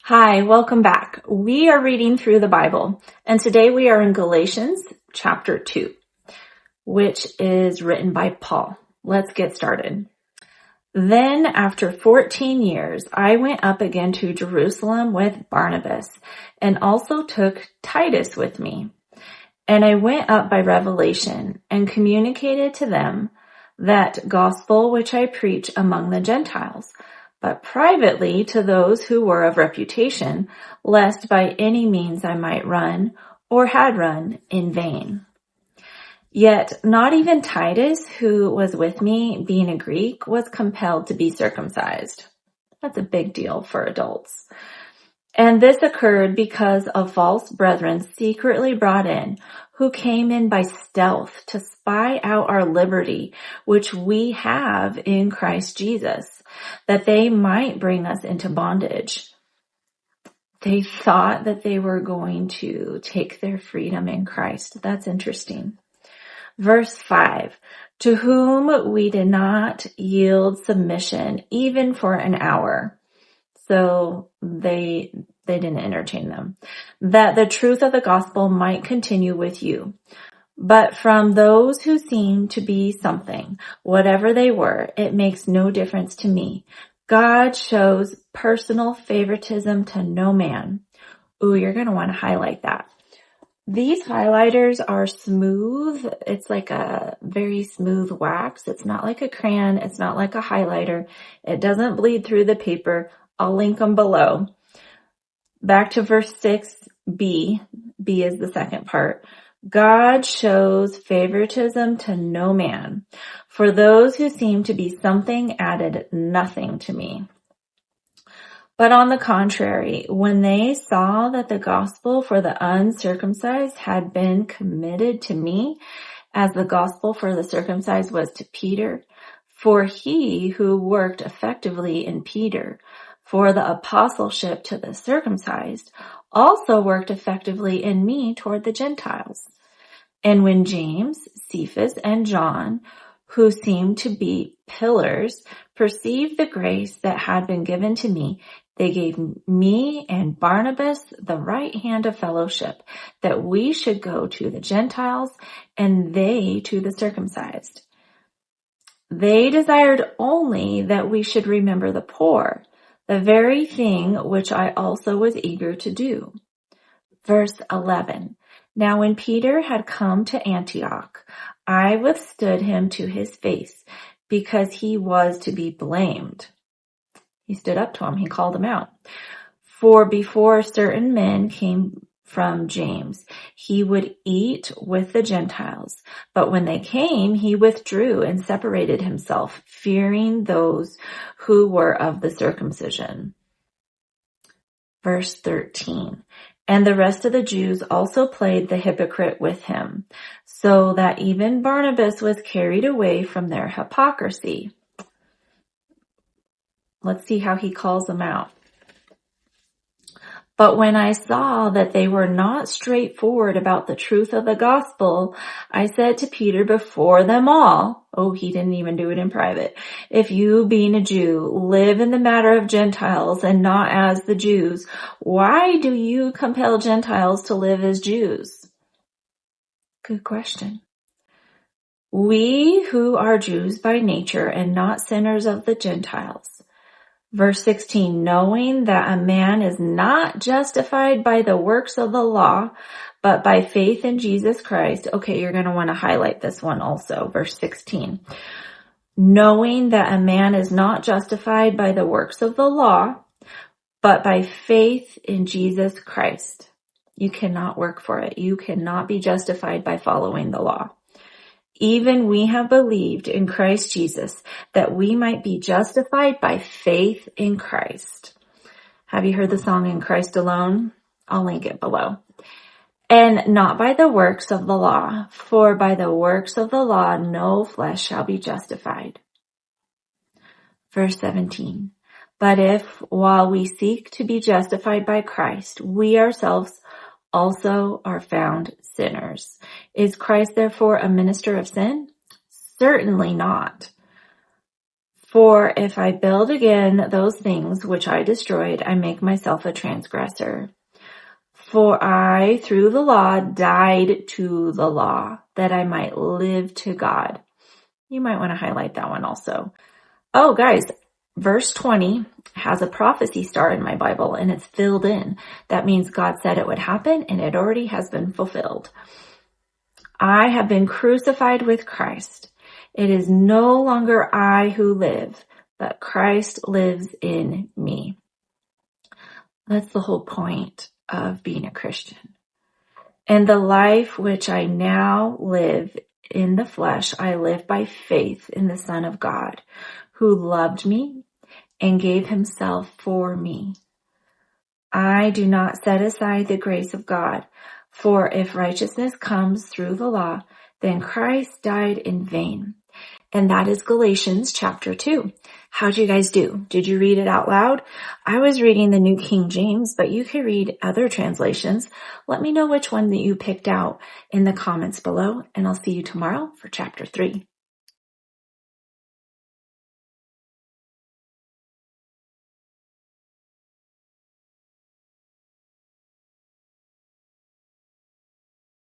Hi, welcome back. We are reading through the Bible, and today we are in Galatians chapter 2, which is written by Paul. Let's get started. Then, after 14 years, I went up again to Jerusalem with Barnabas, and also took Titus with me. And I went up by revelation and communicated to them that gospel which I preach among the Gentiles, but privately to those who were of reputation, lest by any means I might run or had run in vain. Yet not even Titus, who was with me, being a Greek, was compelled to be circumcised. That's a big deal for adults. And this occurred because of false brethren secretly brought in, who came in by stealth to spy out our liberty, which we have in Christ Jesus, that they might bring us into bondage. They thought that they were going to take their freedom in Christ. That's interesting. Verse 5, to whom we did not yield submission even for an hour. So they didn't entertain them, that the truth of the gospel might continue with you. But from those who seem to be something, whatever they were, it makes no difference to me. God shows personal favoritism to no man. Ooh, you're going to want to highlight that. These highlighters are smooth. It's like a very smooth wax. It's not like a crayon. It's not like a highlighter. It doesn't bleed through the paper. I'll link them below. Back to verse 6b. B is the second part. God shows favoritism to no man. For those who seem to be something added nothing to me. But on the contrary, when they saw that the gospel for the uncircumcised had been committed to me, as the gospel for the circumcised was to Peter, for he who worked effectively in Peter for the apostleship to the circumcised also worked effectively in me toward the Gentiles. And when James, Cephas, and John, who seemed to be pillars, perceived the grace that had been given to me, they gave me and Barnabas the right hand of fellowship, that we should go to the Gentiles and they to the circumcised. They desired only that we should remember the poor, the very thing which I also was eager to do. Verse 11. Now when Peter had come to Antioch, I withstood him to his face, because he was to be blamed. He stood up to him. He called him out. For before certain men came from James, he would eat with the Gentiles. But when they came, he withdrew and separated himself, fearing those who were of the circumcision. Verse 13. And the rest of the Jews also played the hypocrite with him, so that even Barnabas was carried away from their hypocrisy. Let's see how he calls them out. But when I saw that they were not straightforward about the truth of the gospel, I said to Peter before them all, he didn't even do it in private, if you, being a Jew, live in the matter of Gentiles and not as the Jews, why do you compel Gentiles to live as Jews? Good question. We who are Jews by nature and not sinners of the Gentiles. Verse 16, knowing that a man is not justified by the works of the law, but by faith in Jesus Christ. Okay, you're going to want to highlight this one also. Verse 16, knowing that a man is not justified by the works of the law, but by faith in Jesus Christ. You cannot work for it. You cannot be justified by following the law. Even we have believed in Christ Jesus, that we might be justified by faith in Christ. Have you heard the song In Christ Alone? I'll link it below. And not by the works of the law, for by the works of the law no flesh shall be justified. Verse 17. But if, while we seek to be justified by Christ, we ourselves also are found sinners. Is Christ therefore a minister of sin? Certainly not. For if I build again those things which I destroyed, I make myself a transgressor. For I, through the law, died to the law, that I might live to God. You might want to highlight that one also. Oh, guys, verse 20 has a prophecy star in my Bible, and it's filled in. That means God said it would happen, and it already has been fulfilled. I have been crucified with Christ. It is no longer I who live, but Christ lives in me. That's the whole point of being a Christian. And the life which I now live in the flesh, I live by faith in the Son of God, who loved me and gave himself for me. I do not set aside the grace of God, for if righteousness comes through the law, then Christ died in vain. And that is Galatians chapter 2. How'd you guys do? Did you read it out loud? I was reading the New King James, but you can read other translations. Let me know which one that you picked out in the comments below, and I'll see you tomorrow for chapter 3.